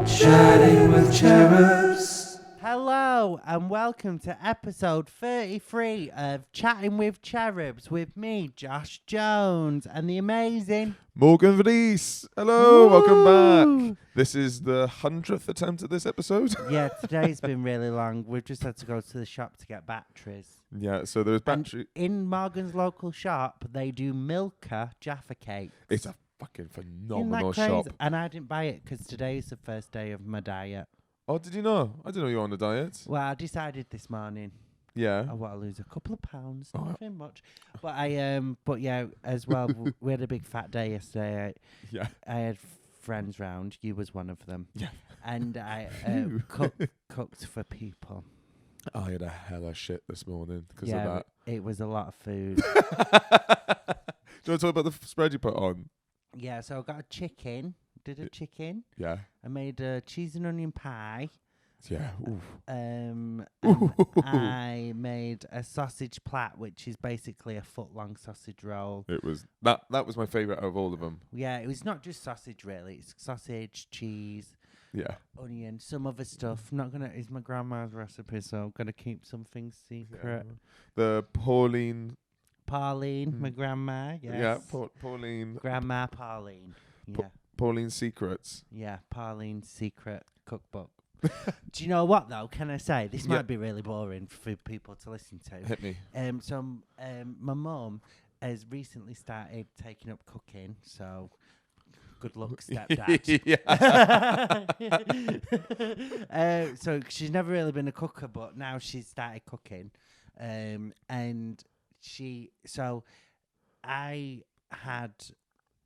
Chatting with Cherubs. Hello and welcome to episode 33 of Chatting with Cherubs with me, Josh Jones, and the amazing Morgan Venice. Hello, welcome Woo! back. This is the 100th attempt at this episode. Yeah, today's been really long. We've just had to go to the shop to get batteries. Yeah, so there's And battery. in Morgan's local shop, they do Milka Jaffa cakes. It's a fucking Isn't phenomenal that crazy? shop. And I didn't buy it because today is the first day of my diet. Oh, did you know? I didn't know you were on a diet. Well, I decided this morning Yeah. I want to lose a couple of pounds, Oh. nothing much. But but yeah, as well, we had a big fat day yesterday. Yeah. I had friends round. You was one of them. Yeah. And I Phew. cooked for people. I had a hella shit this morning because Yeah, of that. it was a lot of food. Do you want to talk about the spread you put on? Yeah, so I got a chicken. Did a chicken. Yeah. I made a cheese and onion pie. Yeah. Oof. And Ooh. I made a sausage plat, which is basically a foot-long sausage roll. It was that was my favourite out of all of them. Yeah, it was not just sausage, really. It's sausage, cheese, Yeah. onion, some other stuff. Not gonna. It's my grandma's recipe, so I'm gonna keep some things secret. The Pauline. Pauline, my grandma. Yes. Yeah. Pauline. Grandma Pauline. Yeah. Pauline's Secrets. Yeah. Pauline's secret cookbook. Do you know what though? Can I say this Yeah. might be really boring for people to listen to? Hit me. My mum has recently started taking up cooking, so good luck, stepdad. Yeah. So she's never really been a cooker, but now she's started cooking. And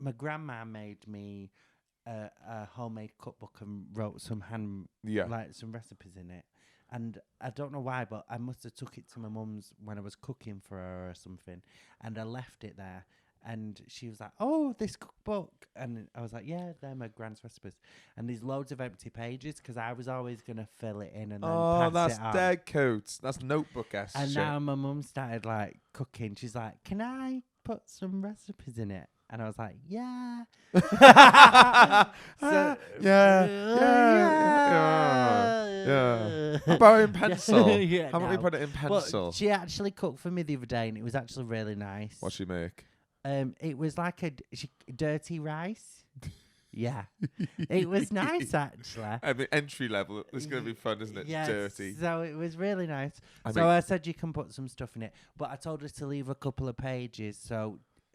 my grandma made me a homemade cookbook and wrote some some recipes in it. And I don't know why, but I must have took it to my mum's when I was cooking for her or something, and I left it there. And she was like, "Oh, this cookbook," and I was like, "Yeah, they're my grand's recipes." And there's loads of empty pages because I was always gonna fill it in and then pass that's it on. dead coats. That's notebook-esque And shit. now my mum started like cooking. She's like, "Can I put some recipes in it?" And I was like, "Yeah." So, yeah. How about in pencil? Yeah, How about we no. put it in But pencil? she actually cooked for me the other day, and it was actually really nice. What'd she make? It was like dirty rice. Yeah, it was nice actually. I mean, entry level. It's going to be fun, isn't it? Yes, Dirty. so it was really nice. I So I said you can put some stuff in it, but I told her to leave a couple of pages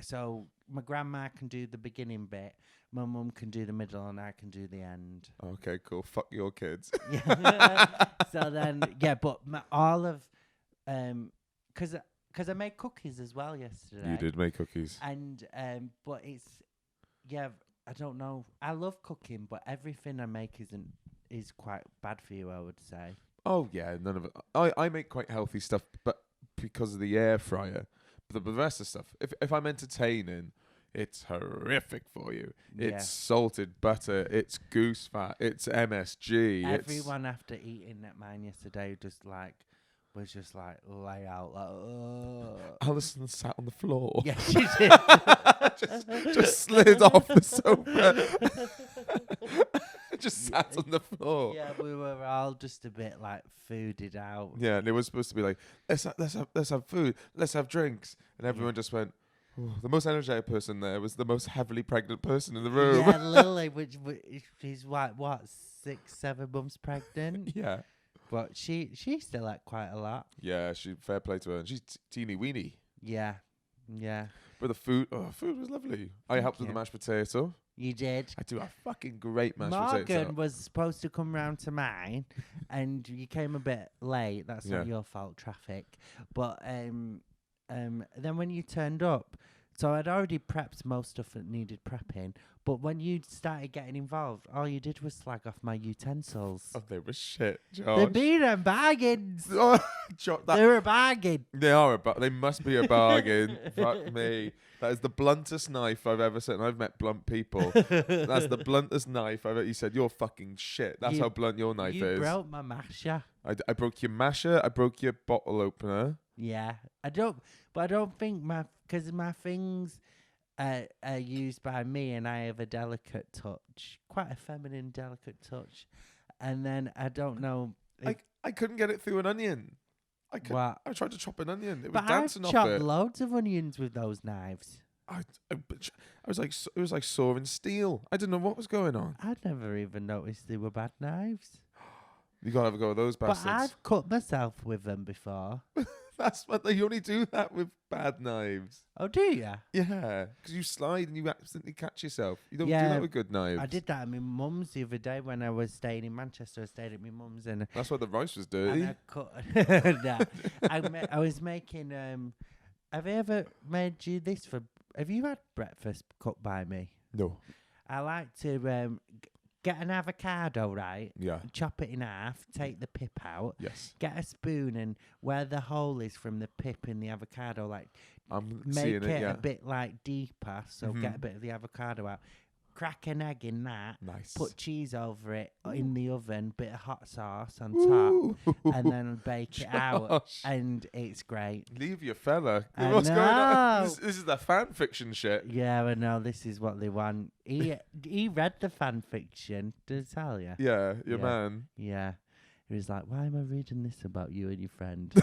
so my grandma can do the beginning bit, my mum can do the middle, and I can do the end. Okay, cool. Fuck your kids. Yeah. So then, yeah, but because I made cookies as well yesterday. You did make cookies. And but I don't know. I love cooking, but everything I make is quite bad for you, I would say. Oh, yeah. None of it. I make quite healthy stuff, but because of the air fryer. But the rest of stuff, if I'm entertaining, it's horrific for you. Yeah. It's salted butter. It's goose fat. It's MSG. Everyone after eating at mine yesterday was just like lay out like. Ugh. Alison sat on the floor. Yeah, she did. just slid off the sofa. Just sat on the floor. Yeah, we were all just a bit like fooded out. Yeah, and it was supposed to be like, let's have food, let's have drinks, and everyone just went. Oh, the most energetic person there was the most heavily pregnant person in the room. Yeah, Lily, which she's what 6-7 months pregnant. Yeah. But she still ate quite a lot. Yeah, fair play to her. And she's teeny weeny. Yeah. But the food was lovely. I helped with the mashed potato. You did. I do a fucking great mashed Morgan potato. was supposed to come round to mine, and you came a bit late. That's not your fault, traffic. But then when you turned up, so I'd already prepped most stuff that needed prepping. But when you started getting involved, all you did was slag off my utensils. Oh, they were shit, They've Josh. been a bargains. Oh, They're a bargain. They must be a bargain. Fuck me. That is the bluntest knife I've ever seen. I've met blunt people. That's the bluntest knife I've ever. You said you're fucking shit. That's how blunt your knife You is. broke my masher. I broke your masher. I broke your bottle opener. Yeah, I don't think because my things used by me, and I have a delicate touch, quite a feminine, delicate touch. And then I don't know. I couldn't get it through an onion. What? I tried to chop an onion. It was But dancing I've off chopped it. loads of onions with those knives. I was like, it was like sawing steel. I didn't know what was going on. I'd never even noticed they were bad knives. You gotta have a go with those bastards. But I've cut myself with them before. That's what you only do that with bad knives. Oh, do you? Yeah, because you slide and you accidentally catch yourself. You don't do Yeah, that with good knives. I did that at my mum's the other day when I was staying in Manchester. I stayed at my mum's and That's why the rice was dirty. I cut. Nah, I was making. Have I ever made you this for? Have you had breakfast cut by me? No. I like to get an avocado, right? Yeah. Chop it in half, take the pip out. Yes. Get a spoon and where the hole is from the pip in the avocado, like I'm make seeing it. Yeah. a bit like deeper, so get a bit of the avocado out. Crack an egg in that. Nice. Put cheese over it in the oven, bit of hot sauce on top, and then bake it out, and it's great. Leave your fella. I What's going on? know. This is the fan fiction shit. Yeah, I know. This is what they want. He read the fan fiction. Did I tell you? Yeah, your man. Yeah. He was like, why am I reading this about you and your friend?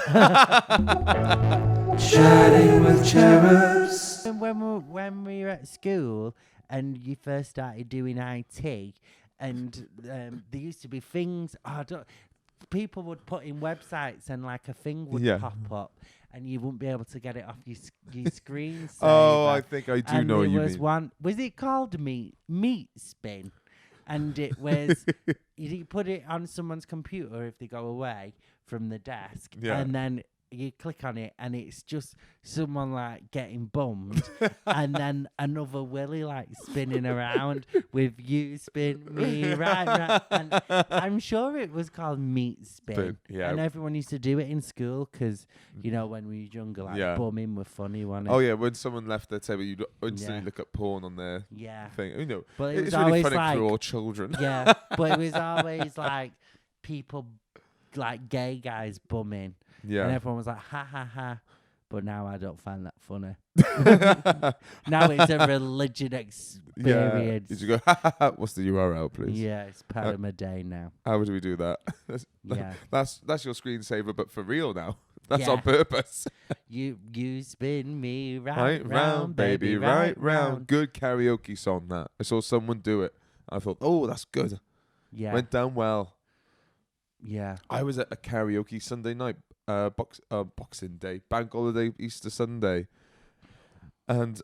Chatting with cherubs. And when we were at school and you first started doing IT, and there used to be things, people would put in websites and like a thing would pop up and you wouldn't be able to get it off your screen. Oh, I think I do know what you mean. Was it called Meat Spin? And it was, you put it on someone's computer if they go away from the desk, and then you click on it, and it's just someone like getting bummed, and then another Willy like spinning around with you spin me right, and I'm sure it was called Meat Spin, and everyone used to do it in school because you know when we were younger, like bumming were funny, wasn't it? Oh yeah, when someone left their table, you'd instantly look at porn on their thing. You know, but it's really funny for all children. Yeah, but it was always like people, like gay guys bumming. Yeah. And everyone was like, ha, ha, ha. But now I don't find that funny. Now it's a religion experience. Did you go, ha, ha, ha, what's the URL, please? Yeah, it's part of my day now. How would we do that? That's your screensaver, but for real now. That's on purpose. You spin me right round, baby, right round. Good karaoke song, that. I saw someone do it. I thought, oh, that's good. Yeah. Went down well. Yeah. I was at a karaoke Sunday night. Boxing Day, Bank Holiday, Easter Sunday, and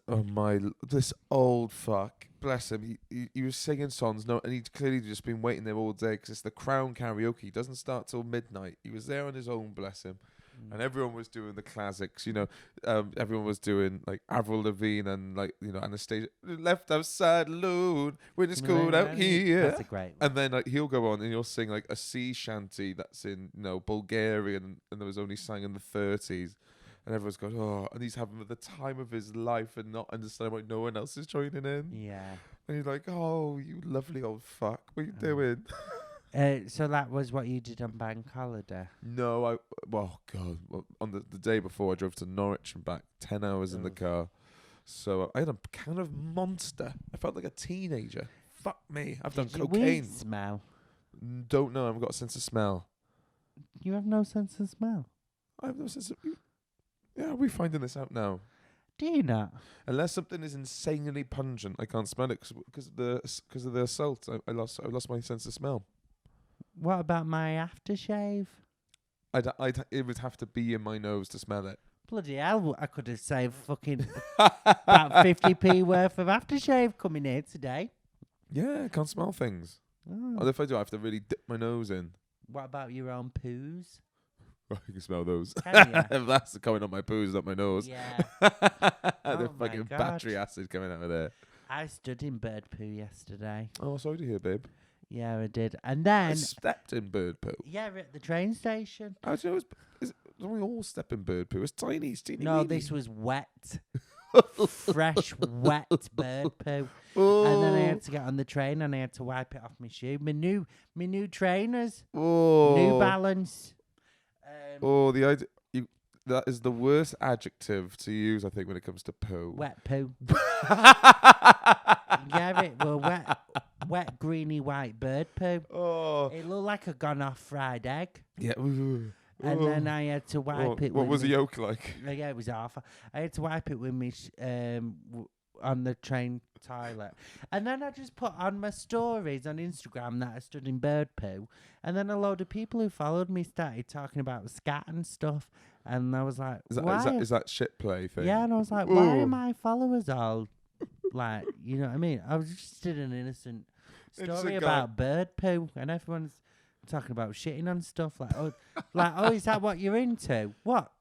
this old fuck, bless him, he was singing songs, and he'd clearly just been waiting there all day because it's the Crown karaoke. It doesn't start till midnight. He was there on his own, bless him, and everyone was doing the classics. You know, everyone was doing like Avril Lavigne and like Anastasia. Left outside alone when it's cold out here. That's a great one. And then like he'll go on and he'll sing like a sea shanty that's in Bulgarian and there was only sang in the 30s, and everyone's going, oh, and he's having the time of his life and not understanding why no one else is joining in. Yeah. And he's like, oh, you lovely old fuck, what are you doing? So that was what you did on Bank Holiday? No, on the day before I drove to Norwich and back, 10 hours in the car. So I had a kind of monster. I felt like a teenager. Fuck me. I've done cocaine. Weed smell? Don't know. I haven't got a sense of smell. You have no sense of smell? I have no sense of... Yeah, are we finding this out now? Do you not? Unless something is insanely pungent, I can't smell it because of the assault. I lost my sense of smell. What about my aftershave? It would have to be in my nose to smell it. Bloody hell, I could have saved fucking about 50p worth of aftershave coming here today. Yeah, I can't smell things. Oh. And if I do, I have to really dip my nose in. What about your own poos? I can smell those. Can you? That's coming on my poos, not my nose. Yeah. The fucking battery acid coming out of there. I stood in bird poo yesterday. Oh, sorry to hear, babe. Yeah, I did. And then... I stepped in bird poo. Yeah, at the train station. How do you know we all step in bird poo? It's tiny, No, weeny. this was wet. Fresh, wet bird poo. Oh. And then I had to get on the train and I had to wipe it off my shoe. My new trainers. Oh. New Balance. The idea. that is the worst adjective to use, I think, when it comes to poo. Wet poo. Yeah, it were wet, greeny, white bird poo. Oh. It looked like a gone off fried egg. Yeah. And then I had to wipe it. What was the me, yolk like? Yeah, it was awful. I had to wipe it with me on the train toilet. And then I just put on my stories on Instagram that I stood in bird poo. And then a load of people who followed me started talking about scat and stuff. And I was like, is that shit play thing? Yeah, and I was like, why are my followers all like, you know what I mean? I was just did an innocent story about bird poo, and everyone's talking about shitting on stuff like, oh, is that what you're into? What,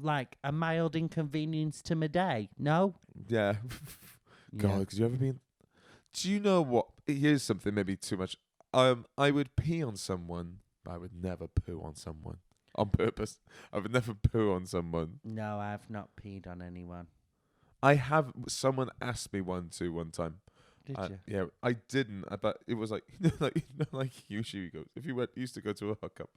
like a mild inconvenience to my day? No. Yeah. God, because you ever been? Do you know what? Here's something maybe too much. I would pee on someone, but I would never poo on someone on purpose. I would never poo on someone. No, I've not peed on anyone. I have. Someone asked me one time. Did you? Yeah, I didn't. But it was like, like usually you go. If you used to go to a hookup,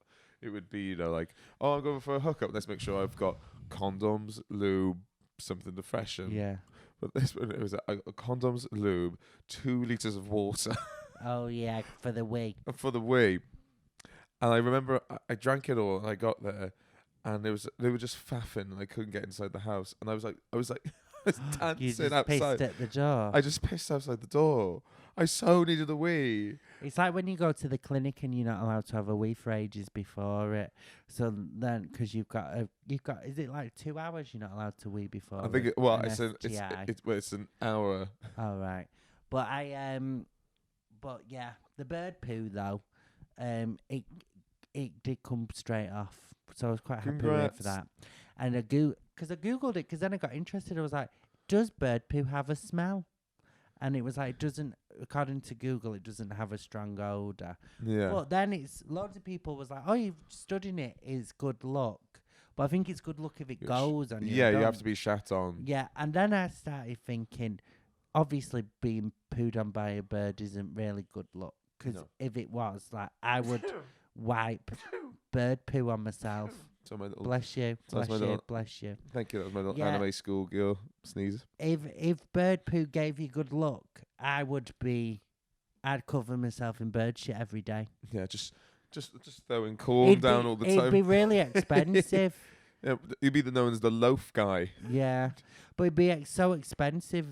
it would be like, oh, I'm going for a hookup. Let's make sure I've got condoms, lube, something to freshen. Yeah. But this one, it was a condoms, lube, 2 liters of water. Oh yeah, for the wee. For the wee. And I remember I drank it all, and I got there, and they were just faffing, and I couldn't get inside the house, and I was dancing You just outside. pissed at the door. I just pissed outside the door. I so needed a wee. It's like when you go to the clinic and you're not allowed to have a wee for ages before it. So then, because you've got, is it like 2 hours you're not allowed to wee before? I think it's an hour. All right, but but yeah, the bird poo though, it did come straight off, so I was quite happy with it for that. And I googled it because then I got interested. I was like, does bird poo have a smell? And it was like, it doesn't, according to Google, it doesn't have a strong odour. Yeah. But then loads of people was like, oh, you've stood in it is good luck. But I think it's good luck if it goes on you. Yeah, you have to be shat on. Yeah, and then I started thinking, obviously being pooed on by a bird isn't really good luck. Because if it was, like, I would wipe bird poo on myself. Bless you. Bless you. Thank you. That was my little anime schoolgirl sneeze. If bird poo gave you good luck, I'd cover myself in bird shit every day. Yeah, just throwing corn down all the time. It'd be really expensive. Yeah, you'd be known as the loaf guy. Yeah, but it'd be so expensive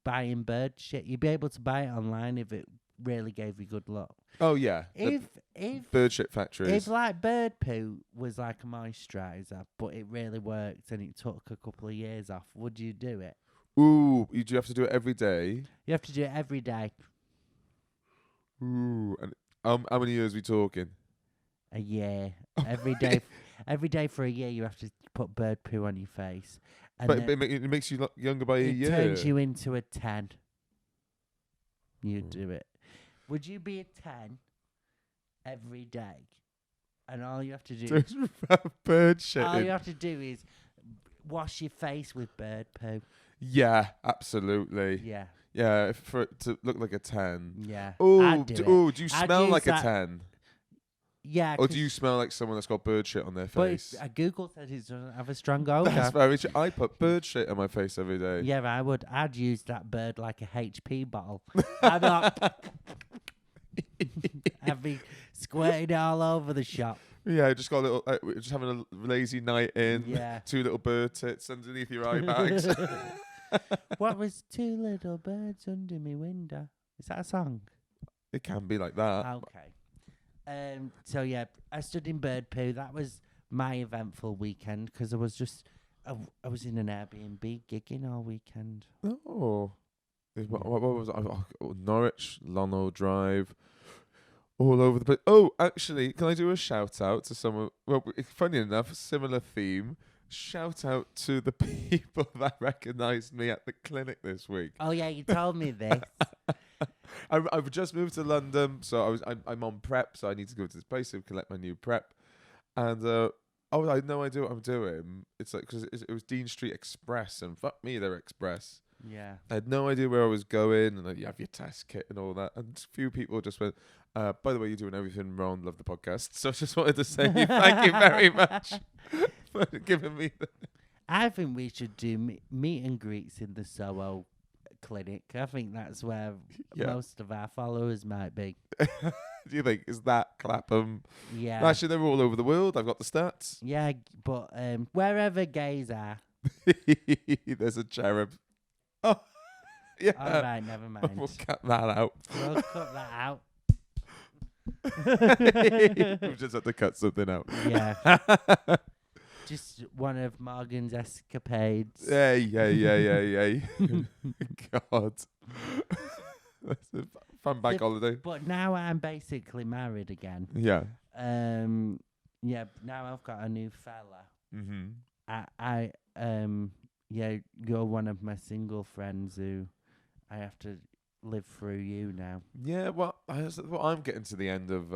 buying bird shit. You'd be able to buy it online if it really gave you good luck. Oh yeah. If bird shit factories. If like bird poo was like a moisturiser, but it really worked and it took a couple of years off, would you do it? Ooh, you do have to do it every day. You have to do it every day. Ooh, and how many years are we talking? A year. Every day. Every day for a year, you have to put bird poo on your face. And but it makes you look younger by a year. It turns you into a 10. You do it. Would you be a 10 every day? And all you have to do is bird shit. All you have to do is wash your face with bird poo. Yeah, absolutely. Yeah. Yeah, for it to look like a 10. Yeah. Oh, do you smell like a 10? Yeah. Or do you smell like someone that's got bird shit on their face? But Google said it doesn't have a strong odor. That's very true. I put bird shit on my face every day. Yeah, I would. I'd use that bird like a HP bottle. I'd be like, I'd be squirting it all over the shop. Yeah, just got a little, just having a lazy night in. Yeah. 2 little bird tits underneath your eye bags. What was 2 little birds under me window? Is that a song? It can be like that. Okay. So yeah, I stood in bird poo. That was my eventful weekend because I was in an Airbnb gigging all weekend. Oh, what was it? Norwich, Lonno Drive, all over the place. Oh, actually, can I do a shout out to someone? Well, funny enough, similar theme. Shout out to the people that recognised me at the clinic this week. Oh yeah, you told me this. I've just moved to London, so I'm on prep, so I need to go to this place to collect my new prep. And I had no idea what I'm doing. It's like because it was Dean Street Express, and fuck me, they're express. Yeah. I had no idea where I was going, and you have your test kit and all that. And a few people just went, by the way, you're doing everything wrong. Love the podcast. So I just wanted to say thank you very much for giving me the... I think we should do meet and greets in the Soho clinic. I think that's where most of our followers might be. Do you think? Is that Clapham? Yeah. Actually, they're all over the world. I've got the stats. Yeah, but wherever gays are. There's a cherub. Oh, yeah. All right, never mind. We'll cut that out. We'll cut that out. We've just had to cut something out. Yeah. Just one of Morgan's escapades. Yeah. God. That's a fun bank holiday. But now I'm basically married again. Yeah. Yeah, now I've got a new fella. Mm-hmm. You're one of my single friends who I have to live through you now. Yeah, well, I'm getting to the end of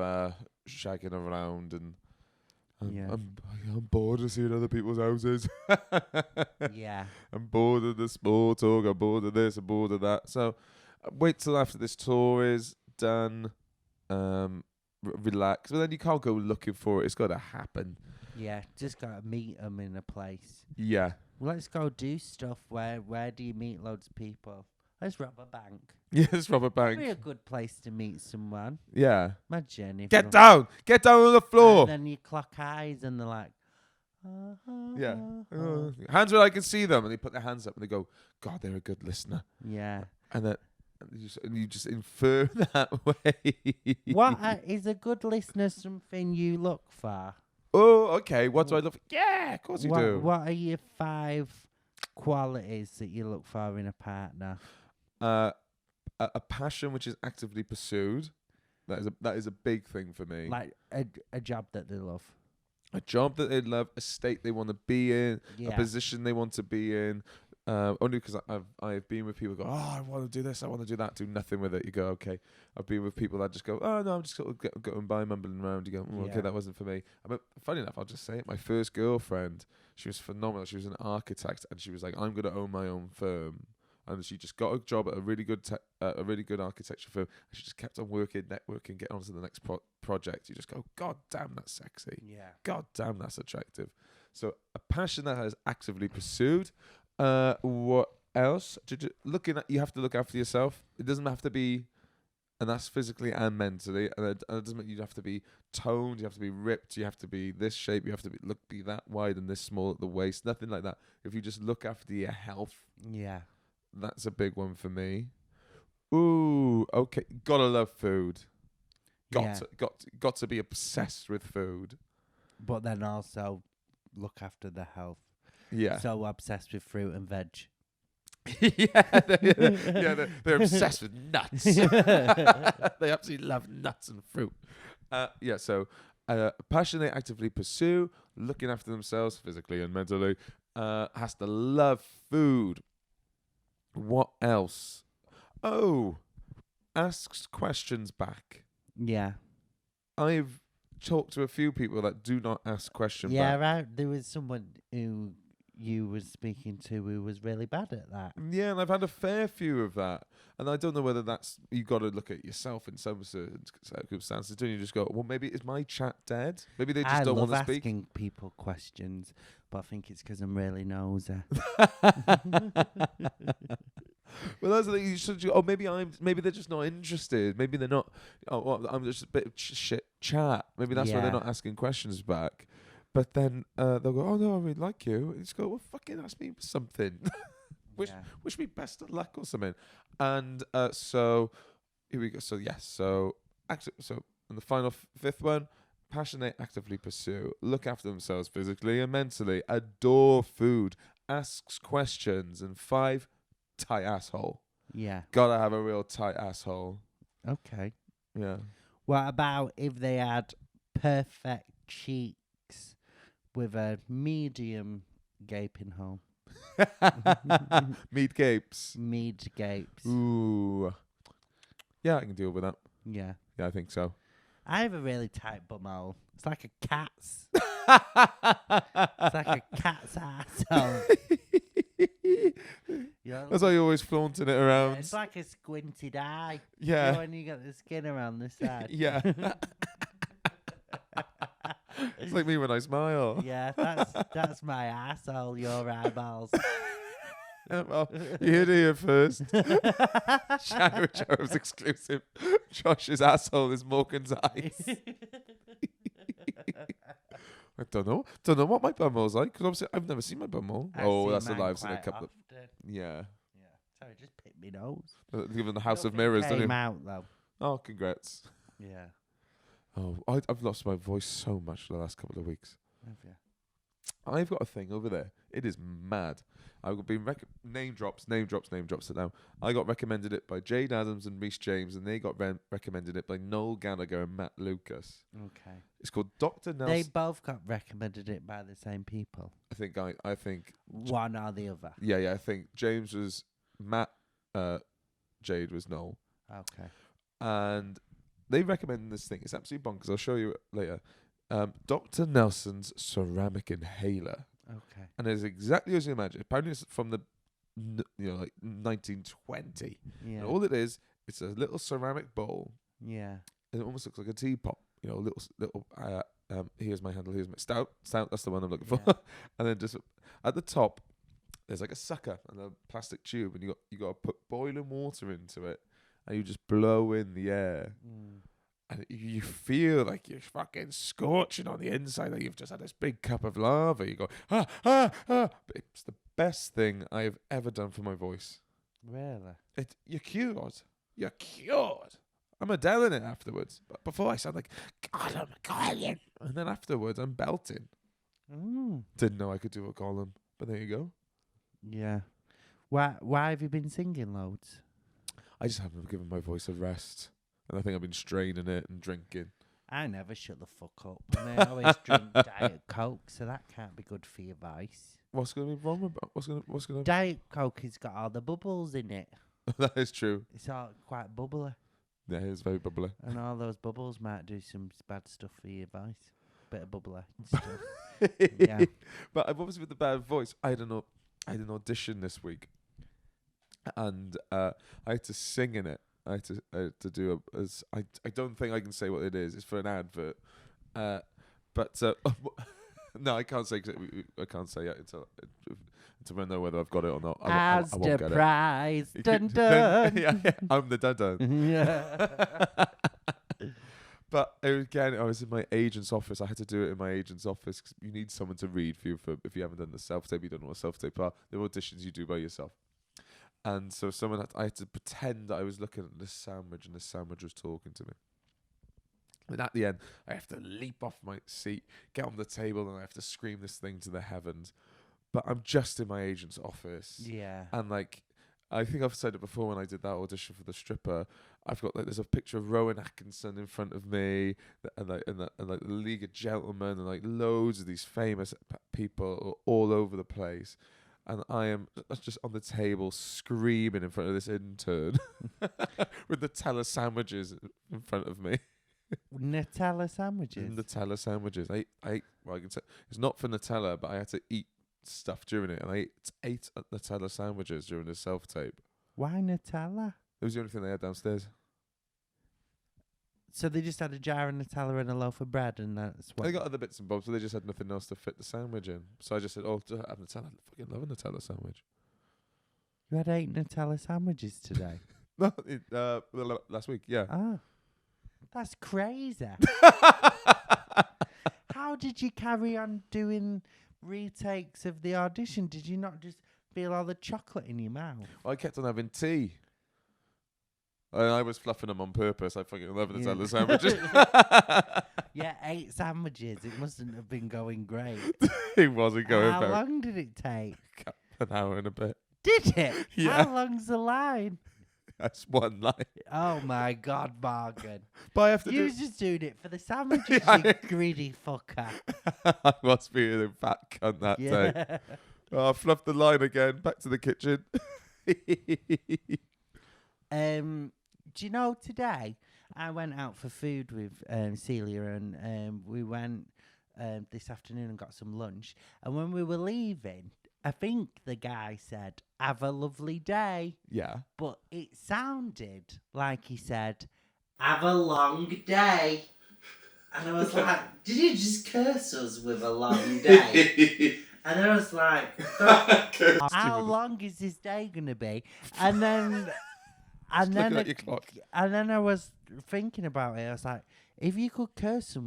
shagging around, and I'm bored of seeing other people's houses. Yeah. I'm bored of the small talk. I'm bored of this. I'm bored of that. So wait till after this tour is done. Relax. But then you can't go looking for it. It's got to happen. Yeah, just got to meet them in a place. Yeah. Well, let's go do stuff. Where do you meet loads of people? Let's rob a bank. Yes, rob a bank. That'd be a good place to meet someone. Yeah. Imagine if Get down on the floor. And then you clock eyes and they're like, yeah. Hands where I can see them, and they put their hands up and they go, God, they're a good listener. Yeah. And then you just infer that way. What is a good listener something you look for? Oh, okay. What do I look for? Yeah, of course you do. What are your 5 qualities that you look for in a partner? A passion which is actively pursued. That is a big thing for me. Like a job that they love. A job that they love, a state they want to be in, Yeah. a position they want to be in. Only because I've been with people who go, oh, I want to do this, I want to do that, do nothing with it. You go, okay. I've been with people that just go, oh no, I'm just sort of going by, mumbling around. You go, okay, that wasn't for me. But funny enough, I'll just say it. My first girlfriend, she was phenomenal. She was an architect, and she was like, I'm going to own my own firm. And she just got a job at a really good architecture firm. And she just kept on working, networking, getting on to the next project. You just go, God damn, that's sexy. Yeah. God damn, that's attractive. So a passion that is actively pursued. What else? You have to look after yourself. It doesn't have to be, and that's physically and mentally. And it doesn't mean you have to be toned. You have to be ripped. You have to be this shape. You have to be that wide and this small at the waist. Nothing like that. If you just look after your health. Yeah. That's a big one for me. Ooh, okay. Gotta love food. Got to be obsessed with food. But then also look after the health. Yeah. So obsessed with fruit and veg. They're obsessed with nuts. They absolutely love nuts and fruit. So passion they actively pursue, looking after themselves physically and mentally, has to love food. What else? Oh, asks questions back. Yeah. I've talked to a few people that do not ask questions back. Yeah, right. There was someone who you were speaking to who was really bad at that. Yeah, and I've had a fair few of that. And I don't know whether that's... You got to look at yourself in some certain circumstances. Don't you just go, well, maybe is my chat dead? Maybe they just don't want to speak. I love asking people questions, but I think it's because I'm really nosy. Well, that's the thing. You should. Maybe they're just not interested. Maybe they're not. Oh, well, I'm just a bit of shit chat. Maybe that's why they're not asking questions back. But then they'll go, "Oh no, I really like you." And you just go, "Well, fucking ask me something. wish me best of luck or something." And so here we go. So yes. So and the final 5th one. Passionate, actively pursue, look after themselves physically and mentally, adore food, asks questions, and 5, tight asshole. Yeah. Gotta have a real tight asshole. Okay. Yeah. What about if they had perfect cheeks with a medium gaping hole? Meat gapes. Mead gapes. Ooh. Yeah, I can deal with that. Yeah. Yeah, I think so. I have a really tight bumhole. It's like a cat's. It's like a cat's asshole. That's why you always flaunting it around. Yeah, it's like a squinted eye. Yeah. You know, when you got the skin around the side. Yeah. It's like me when I smile. Yeah, that's my asshole. Your eyeballs. Well, you heard it here first. Cherub's exclusive. Josh's asshole is Morgan's eyes. I don't know. Don't know what my bumhole's like, because obviously I've never seen my bumhole. Oh, that's a lie. I've seen a couple of. Yeah. Sorry, just pick me nose. Given the House of Mirrors, don't you? Came out though. Oh, congrats. Yeah. Oh, I've lost my voice so much the last couple of weeks. Have you? I've got a thing over there. It is mad. I've been name drops it now. I got recommended it by Jade Adams and Reece James, and they got recommended it by Noel Gallagher and Matt Lucas. Okay. It's called Dr. Nelson. They both got recommended it by the same people. I think one or the other. Yeah. I think James was Matt, Jade was Noel. Okay. And they recommended this thing. It's absolutely bonkers. I'll show you it later. Dr. Nelson's ceramic inhaler. Okay. And it's exactly as you imagine. Apparently it's from the, like 1920. Yeah. And all it is, it's a little ceramic bowl. Yeah. And it almost looks like a teapot. Little. Here's my handle. Here's my stout. That's the one I'm looking for. And then just at the top, there's like a sucker and a plastic tube, and you got to put boiling water into it, and you just blow in the air. And you feel like you're fucking scorching on the inside, like you've just had this big cup of lava. You go, ah. But it's the best thing I've ever done for my voice. Really? You're cured. You're cured. I'm Adele in it afterwards. But before I sound like, God, I'm a Gollum. And then afterwards, I'm belting. Didn't know I could do a Gollum. But there you go. Yeah. Why have you been singing loads? I just haven't given my voice a rest. And I think I've been straining it and drinking. I never shut the fuck up. And I always drink Diet Coke, so that can't be good for your voice. What's going to be wrong with what's going to? Diet Coke has got all the bubbles in it. That is true. It's all quite bubbly. Yeah, it's very bubbly. And all those bubbles might do some bad stuff for your voice. Bit of bubbly stuff. Yeah. But I've obviously with the bad voice. I had an audition this week, and I had to sing in it. I had to do I don't think I can say what it is. It's for an advert, but no, I can't say. I can't say it until I know whether I've got it or not. I won't get it. Prize, dun dun. Yeah, I'm the dun dun. Yeah. But again, I was in my agent's office. I had to do it in my agent's office because you need someone to read for you if you haven't done the self-tape. You don't know what self-tape are. The auditions you do by yourself. And so I had to pretend that I was looking at this sandwich and this sandwich was talking to me. And at the end, I have to leap off my seat, get on the table, and I have to scream this thing to the heavens. But I'm just in my agent's office. Yeah. And I think I've said it before when I did that audition for the stripper. I've got there's a picture of Rowan Atkinson in front of me, and the League of Gentlemen, and loads of these famous people all over the place. And I am just on the table screaming in front of this intern with Nutella sandwiches in front of me. Nutella sandwiches? Nutella sandwiches. I can say it's not for Nutella, but I had to eat stuff during it. And I ate Nutella sandwiches during the self-tape. Why Nutella? It was the only thing they had downstairs. So they just had a jar of Nutella and a loaf of bread, and that's what... They got other bits and bobs, so they just had nothing else to fit the sandwich in. So I just said, oh, have Nutella. I fucking love a Nutella sandwich. You had 8 Nutella sandwiches today? No, last week, yeah. Ah, that's crazy. How did you carry on doing retakes of the audition? Did you not just feel all the chocolate in your mouth? I kept on having tea. I was fluffing them on purpose. I fucking love Nutella sandwiches. Yeah, 8 sandwiches. It mustn't have been going great. It wasn't going How very. long did it take? An hour and a bit. Did it? Yeah. How long's the line? That's one line. Oh my God, Morgan. But I have to You do. was just doing it for the sandwiches, Yeah. you greedy fucker. I must be a fat cunt that day. Yeah. Oh, I fluffed the line again. Back to the kitchen. Do you know, today I went out for food with Celia, and we went this afternoon and got some lunch. And when we were leaving, I think the guy said, "Have a lovely day." Yeah. But it sounded like he said, "Have a long day." And I was like, did you just curse us with a long day? And I was like, how long is this day going to be? And then... And then I was thinking about it. I was like, if you could cursing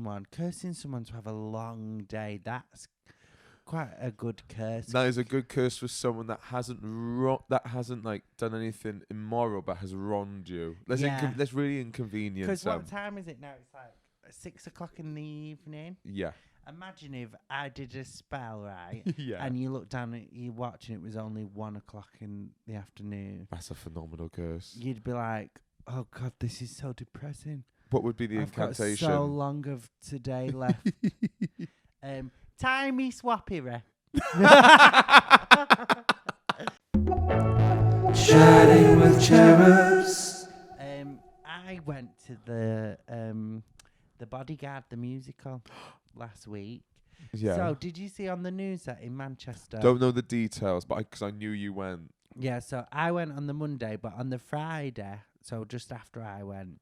someone to have a long day, that's quite a good curse. That is a good curse for someone that hasn't like done anything immoral but has wronged you. That's really inconvenient. Because what time is it now? It's like 6 o'clock in the evening. Yeah. Imagine if I did a spell, right? Yeah. And you look down at your watch and it was only 1 o'clock in the afternoon. That's a phenomenal curse. You'd be like, oh God, this is so depressing. What would be the incantation? Got so long of today left. Timey swappy. Chatting with cherubs. I went to the Bodyguard the musical last week. Yeah. So did you see on the news that in Manchester? Don't know the details, but because I knew you went. Yeah. So I went on the Monday, but on the Friday, so just after I went,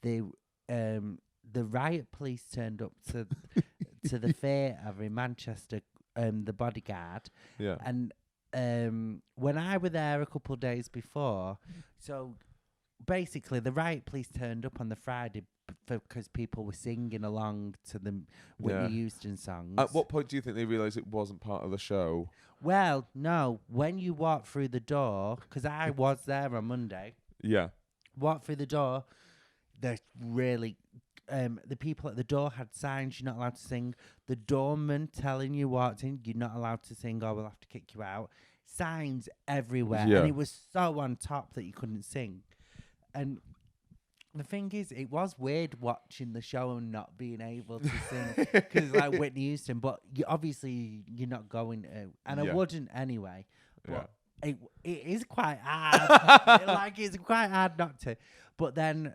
the riot police turned up to the theatre in Manchester. The Bodyguard. Yeah. And when I were there a couple of days before, so basically the riot police turned up on the Friday because people were singing along to the Whitney Houston songs. At what point do you think they realised it wasn't part of the show? Well, no. When you walk through the door, because I was there on Monday. Yeah. Walk through the door, they're really... the people at the door had signs, you're not allowed to sing. The doorman telling you walked in, you're not allowed to sing or we'll have to kick you out. Signs everywhere. Yeah. And it was so on top that you couldn't sing. And the thing is, it was weird watching the show and not being able to sing. Because it's like Whitney Houston, but obviously you're not going to. And I wouldn't anyway. But it is quite hard. It's quite hard not to. But then,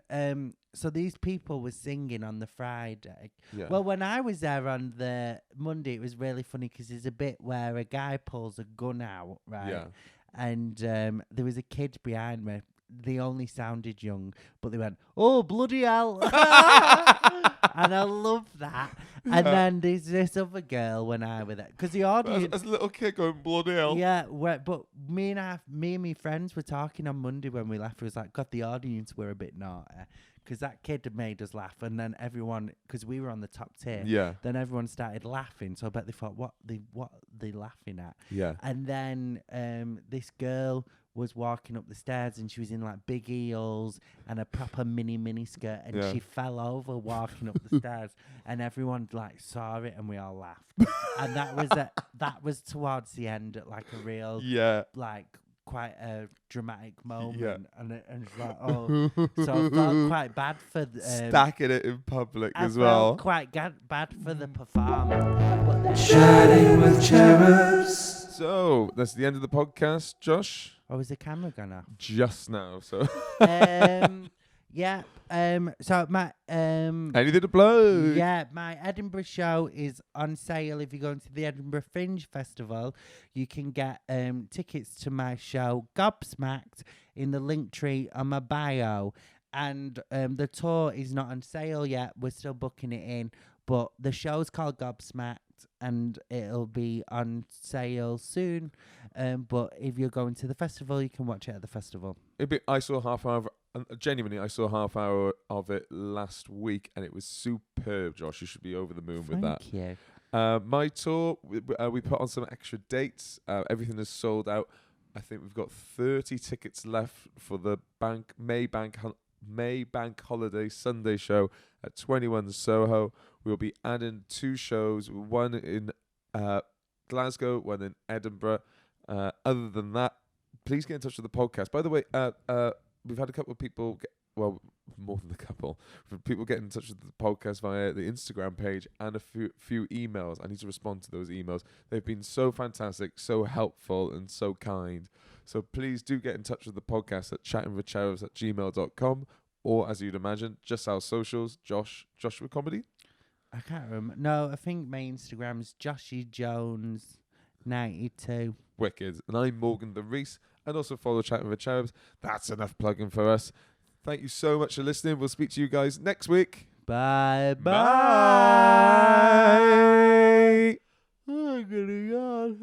so these people were singing on the Friday. Yeah. Well, when I was there on the Monday, it was really funny because there's a bit where a guy pulls a gun out, right? Yeah. And there was a kid behind me. They only sounded young, but they went, "Oh, bloody hell." And I love that. Yeah. And then there's this other girl when I was there. Because the audience... As a little kid going, bloody hell. Yeah, but me and my friends were talking on Monday when we left. It was like, God, the audience were a bit naughty. Because that kid had made us laugh. And then everyone... Because we were on the top tier. Yeah. Then everyone started laughing. So I bet they thought, what they laughing at? Yeah. And then this girl... was walking up the stairs and she was in like big heels and a proper mini skirt and she fell over walking up the stairs and everyone like saw it and we all laughed. And that was towards the end at like a real like quite a dramatic moment and it's like so I felt quite bad for stacking it in public as well. I felt quite bad for the performer. Chatting with cherubs. So that's the end of the podcast, Josh. Oh, is the camera gone off? Just now, so. Yeah. So my anything to plug? Yeah, my Edinburgh show is on sale. If you're going to the Edinburgh Fringe Festival, you can get tickets to my show Gobsmacked in the link tree on my bio. And the tour is not on sale yet. We're still booking it in, but the show's called Gobsmacked. And it'll be on sale soon. But if you're going to the festival, you can watch it at the festival. I saw half hour. Genuinely, I saw half hour of it last week, and it was superb. Josh, you should be over the moon with that. Thank you. My tour, we put on some extra dates. Everything is sold out. I think we've got 30 tickets left for the May Bank Holiday Sunday show at 21 Soho. We'll be adding 2 shows, one in Glasgow, one in Edinburgh. Other than that, please get in touch with the podcast. By the way, we've had a couple of people more than a couple. People get in touch with the podcast via the Instagram page and a few emails. I need to respond to those emails. They've been so fantastic, so helpful, and so kind. So please do get in touch with the podcast at chattingwithcherubs@gmail.com, or as you'd imagine, just our socials, Joshua Comedy. I can't remember. No, I think my Instagram's Joshy Jones 92. Wicked. And I'm Morgan the Reese. And also follow Chatting with Cherubs. That's enough plugging for us. Thank you so much for listening. We'll speak to you guys next week. Bye. Bye. I'm gonna yawn.